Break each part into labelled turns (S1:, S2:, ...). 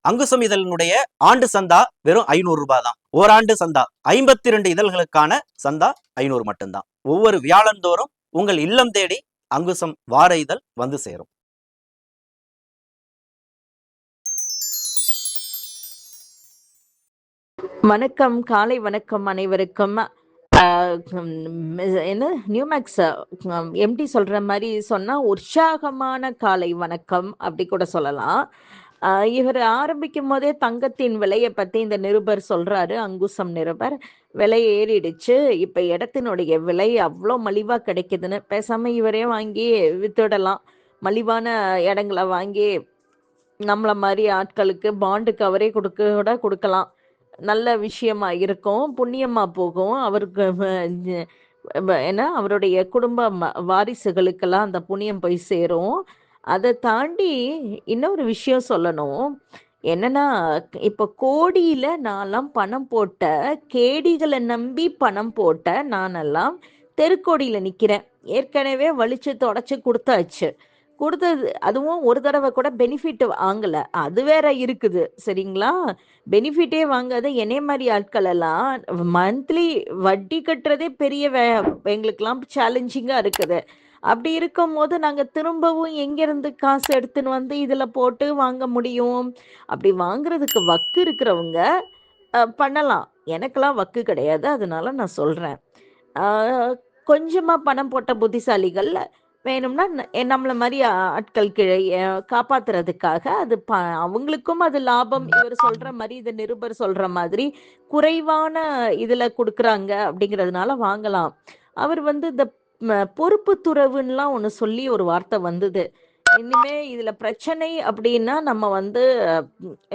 S1: அங்குசம் இதழினுடைய ஆண்டு சந்தா வெறும் 500 ரூபாய் தான். ஓராண்டு சந்தா 52 இதழ்களுக்கான சந்தா 500 மட்டும்தான். ஒவ்வொரு வியாழந்தோறும் உங்கள் இல்லம் தேடி அங்குசம் வார இதழ் வந்து சேரும்.
S2: வணக்கம், காலை வணக்கம் அனைவருக்கும். என்ன நியூமேக்ஸ் எம்டி சொல்ற மாதிரி சொன்னா உற்சாகமான காலை வணக்கம் அப்படி கூட சொல்லலாம். இவர் ஆரம்பிக்கும் போதே தங்கத்தின் விலையை பத்தி இந்த நிருபர் சொல்றாரு. அங்குசம் நிருபர் விலை ஏறிடுச்சு, இப்ப இடத்தினுடைய விலை அவ்வளோ மலிவா கிடைக்குதுன்னு. பேசாம இவரே வாங்கி வித்துடலாம். மலிவான இடங்களை வாங்கி நம்மள மாதிரி ஆட்களுக்கு பாண்டு கவரே கொடுக்கலாம். நல்ல விஷயமா இருக்கும், புண்ணியமா போகும். அவருக்கு என்ன அவருடைய குடும்ப வாரிசுகளுக்கெல்லாம் அந்த புண்ணியம் போய் சேரும். அதை தாண்டி இன்னொரு விஷயம் சொல்லணும். என்னன்னா, இப்ப கோடியில நான்லாம் பணம் போட்ட, கேடிகளை நம்பி பணம் போட்ட நானெல்லாம் தெருக்கோடியில நிக்கிறேன். ஏற்கனவே வலிச்சு தொடச்சு கொடுத்தாச்சு. கொடுத்தது அதுவும் ஒரு தடவை கூட பெனிஃபிட் வாங்கல, அது வேற இருக்குது சரிங்களா. பெனிஃபிட்டே வாங்காத என்னைய மாதிரி ஆட்கள் எல்லாம் மந்த்லி வட்டி கட்டுறதே பெரிய எங்களுக்கெல்லாம் சேலஞ்சிங்கா இருக்குது. அப்படி இருக்கும் போது நாங்க திரும்பவும் எங்கிருந்து காசு எடுத்துன்னு வந்து இதுல போட்டு வாங்க முடியும்? அப்படி வாங்குறதுக்கு வக்கு இருக்கிறவங்க பண்ணலாம். எனக்கெல்லாம் வக்கு கிடையாது, அதனால நான் சொல்றேன். கொஞ்சமா பணம் போட்ட புத்திசாலிகள் வேணும்னா நம்மள மாதிரி ஆட்களுக்கு காப்பாத்துறதுக்காக அது அவங்களுக்கும் அது லாபம். இவர் சொல்ற மாதிரி, இந்த நிருபர் சொல்ற மாதிரி குறைவான இதுல கொடுக்குறாங்க அப்படிங்கிறதுனால வாங்கலாம். அவர் வந்து இந்த பொறுப்பு துறவுன்னெலாம் ஒன்று சொல்லி ஒரு வார்த்தை வந்தது. இனிமே இதுல பிரச்சனை அப்படின்னா நம்ம வந்து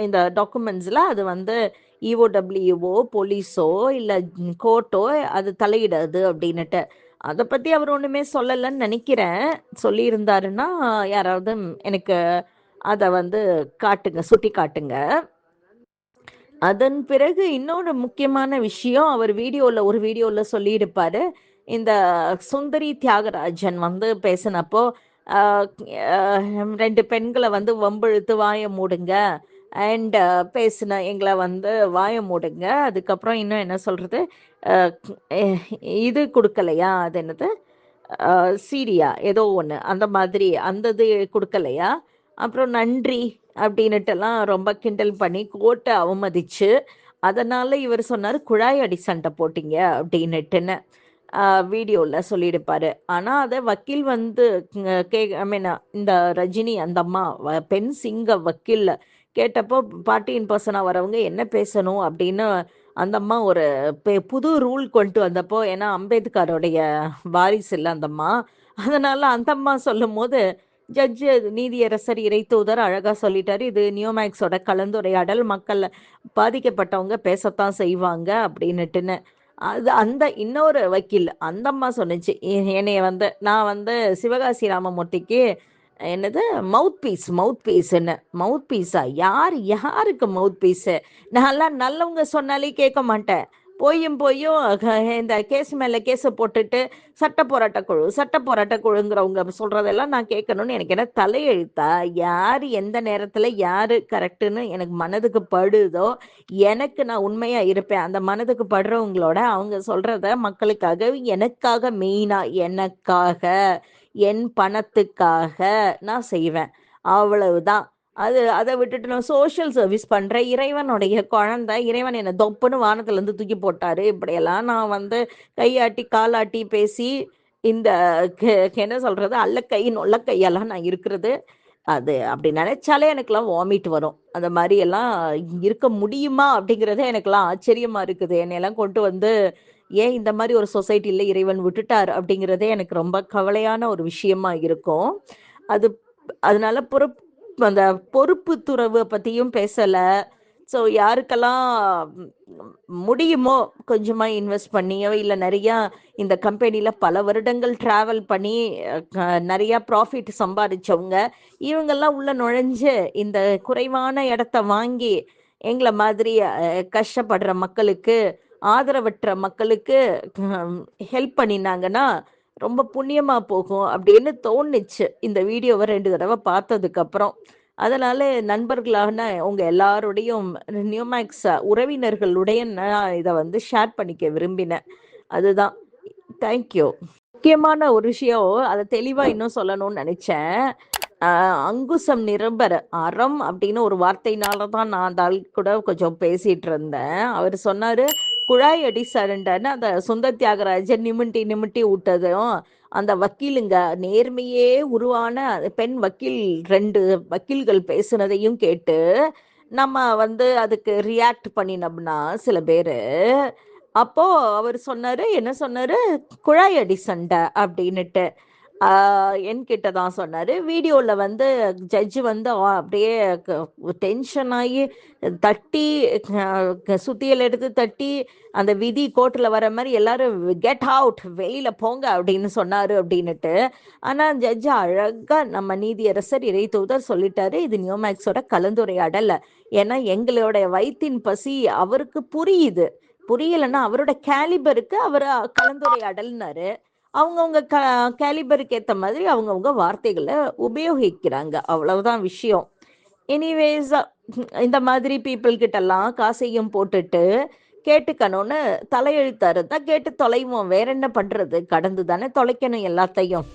S2: இந்த டாக்குமெண்ட்ஸ்ல அது வந்து இஓடபிள்யூஓ போலீஸோ இல்லை கோர்ட்டோ அது தலையிடாது அப்படின்னுட்டு. அதை பத்தி அவர் ஒண்ணுமே சொல்லலைன்னு நினைக்கிறேன். சொல்லியிருந்தாருன்னா யாராவது எனக்கு அதை வந்து காட்டுங்க, சுட்டி காட்டுங்க. அதன் பிறகு இன்னொரு முக்கியமான விஷயம், அவர் ஒரு வீடியோல சொல்லியிருப்பாரு. இந்த சுந்தரி தியாகராஜன் வந்து பேசினப்போ 2 பெண்களை வந்து வம்பிழுத்து வாய மூடுங்க அண்ட் பேசின எங்களை வந்து வாய மூடுங்க. அதுக்கப்புறம் இன்னும் என்ன சொல்றது, இது கொடுக்கலையா, அது என்னது சீரியா ஏதோ ஒன்று அந்த மாதிரி, அந்த இது கொடுக்கலையா, அப்புறம் நன்றி அப்படின்னுட்டெல்லாம் ரொம்ப கிண்டல் பண்ணி கோர்ட்டை அவமதிச்சு, அதனால இவர் சொன்னார் குழாய் அடி சண்டை போட்டிங்க அப்படின்னுட்டுன்னு வீடியோவில் சொல்லியிருப்பாரு. ஆனால் அதை வக்கீல் வந்து ஐ மீன் இந்த ரஜினி அந்த அம்மா பெண் சிங்க வக்கீல் கேட்டப்போ பார்ட்டியின் பர்சனாக வரவங்க என்ன பேசணும் அப்படின்னு அந்த அம்மா ஒரு புது ரூல் கொண்டு வந்தப்போ, ஏன்னா அம்பேத்கருடைய வாரிசு இல்லை அந்த அம்மா, அதனால அந்த அம்மா சொல்லும் போது ஜட்ஜு நீதியரசர் இறைத்தூதர் அழகாக சொல்லிட்டாரு, இது நியூமேக்ஸோட கலந்துரையாடல், மக்கள் பாதிக்கப்பட்டவங்க பேசத்தான் செய்வாங்க அப்படின்னுட்டுன்னு. அது அந்த இன்னொரு வக்கீல் அந்த அம்மா சொன்னிச்சு, என்னைய வந்து நான் வந்து சிவகாசி ராமமூர்த்திக்கு என்னது மவுத் பீஸ்ன்னு. மவுத் பீஸா? யாருக்கு மவுத் பீஸு? நான்லாம் நல்லவங்க சொன்னாலே கேட்க மாட்டேன். போயும் இந்த கேஸ் மேலே கேஸை போட்டுட்டு சட்ட போராட்ட குழுங்கிறவங்க சொல்கிறதெல்லாம் நான் கேட்கணும்னு எனக்கு என்ன தலையெழுத்தா? யார் எந்த நேரத்தில் யார் கரெக்டுன்னு எனக்கு மனதுக்கு படுதோ, எனக்கு நான் உண்மையாக இருப்பேன். அந்த மனதுக்கு படுறவங்களோட அவங்க சொல்கிறத மக்களுக்காக, எனக்காக, மெயினாக எனக்காக, என் பணத்துக்காக நான் செய்வேன், அவ்வளவுதான். அதை விட்டுட்டு நான் சோஷியல் சர்வீஸ் பண்ணுறேன், இறைவனுடைய குழந்தை, இறைவன் என்னை தொப்புன்னு வானத்துலேருந்து தூக்கி போட்டார், இப்படியெல்லாம் நான் வந்து கையாட்டி காலாட்டி பேசி இந்த என்ன சொல்கிறது அல்லக்கை நொல்லக்கையெல்லாம் நான் இருக்கிறது. அது அப்படி நினைச்சாலே எனக்கெல்லாம் வாமிட் வரும். அந்த மாதிரி எல்லாம் இருக்க முடியுமா அப்படிங்கிறதே எனக்கெல்லாம் ஆச்சரியமா இருக்குது. என்னையெல்லாம் கொண்டு வந்து ஏன் இந்த மாதிரி ஒரு சொசைட்டியில் இறைவன் விட்டுட்டார் அப்படிங்கிறதே எனக்கு ரொம்ப கவலையான ஒரு விஷயமா இருக்கும். அதனால அந்த பொறுப்பு துறவு பற்றியும் பேசலை. ஸோ யாருக்கெல்லாம் முடியுமோ கொஞ்சமாக இன்வெஸ்ட் பண்ணியோ இல்லை நிறையா இந்த கம்பெனியில் பல வருடங்கள் ட்ராவல் பண்ணி நிறையா ப்ராஃபிட் சம்பாதிச்சவங்க இவங்கெல்லாம் உள்ள நுழைஞ்சு இந்த குறைவான இடத்த வாங்கி எங்களை மாதிரி கஷ்டப்படுற மக்களுக்கு, ஆதரவற்ற மக்களுக்கு ஹெல்ப் பண்ணினாங்கன்னா ரொம்ப புண்ணியமாக போகும் அப்படின்னு தோணுச்சு இந்த வீடியோவை 2 தடவை பார்த்ததுக்கப்புறம். அதனால நண்பர்களான உங்க எல்லாரோடையும் நியூமேக்ஸ் உறவினர்களுடைய நான் இதை வந்து ஷேர் பண்ணிக்க விரும்பினேன். அதுதான். தேங்க்யூ. முக்கியமான ஒரு விஷயம், அதை தெளிவா இன்னும் சொல்லணும்னு நினைச்சேன். அங்குசம் நிரம்பர் அறம் அப்படின்னு ஒரு வார்த்தையினால தான் நான் அந்த ஆள் கூட கொஞ்சம் பேசிட்டு இருந்தேன். அவர் சொன்னாரு, குழாய் அடி சரண்டன்னு அந்த சுந்தர் தியாகராஜன் நிமிட்டி நிமிட்டி விட்டதும் அந்த வக்கீலுங்க நேர்மையே உருவான பெண் வக்கீல் 2 வக்கீல்கள் பேசுனதையும் கேட்டு நம்ம வந்து அதுக்கு ரியாக்ட் பண்ணினோம்னா சில பேரு, அப்போ அவர் சொன்னாரு, என்ன சொன்னாரு, குழாய் அடி சண்டை அப்படின்னுட்டு. என்கிட்ட தான் சொன்னாரு. வீடியோல வந்து ஜட்ஜ் வந்து அப்படியே டென்ஷன் ஆகி தட்டி, சுத்தியல் எடுத்து தட்டி, அந்த விதி கோர்ட்ல வர மாதிரி எல்லாரும் கெட் அவுட், வெளியில போங்க அப்படின்னு சொன்னாரு அப்படின்னுட்டு. ஆனா ஜட்ஜ் அழகா நம்ம நீதியரசர் இறை தூதர் சொல்லிட்டாரு, இது நியோமேக்ஸோட கலந்துரையாடல். ஏன்னா எங்களோட வயிற்றின் பசி அவருக்கு புரியுது, புரியலைன்னா அவரோட கேலிபருக்கு அவர் கலந்துரையாடல்னாரு. அவங்கவுங்க கேலிபருக்கு ஏற்ற மாதிரி அவங்கவுங்க வார்த்தைகளை உபயோகிக்கிறாங்க, அவ்வளவுதான் விஷயம். எனிவேஸ், இந்த மாதிரி பீப்புள் கிட்டலாம் காசையும் போட்டுட்டு கேட்டுக்கணும்னு தலையெழுத்தாரு தான் கேட்டு தொலைவோம். வேற என்ன பண்றது, கடந்து தானே தொலைக்கணும் எல்லாத்தையும்.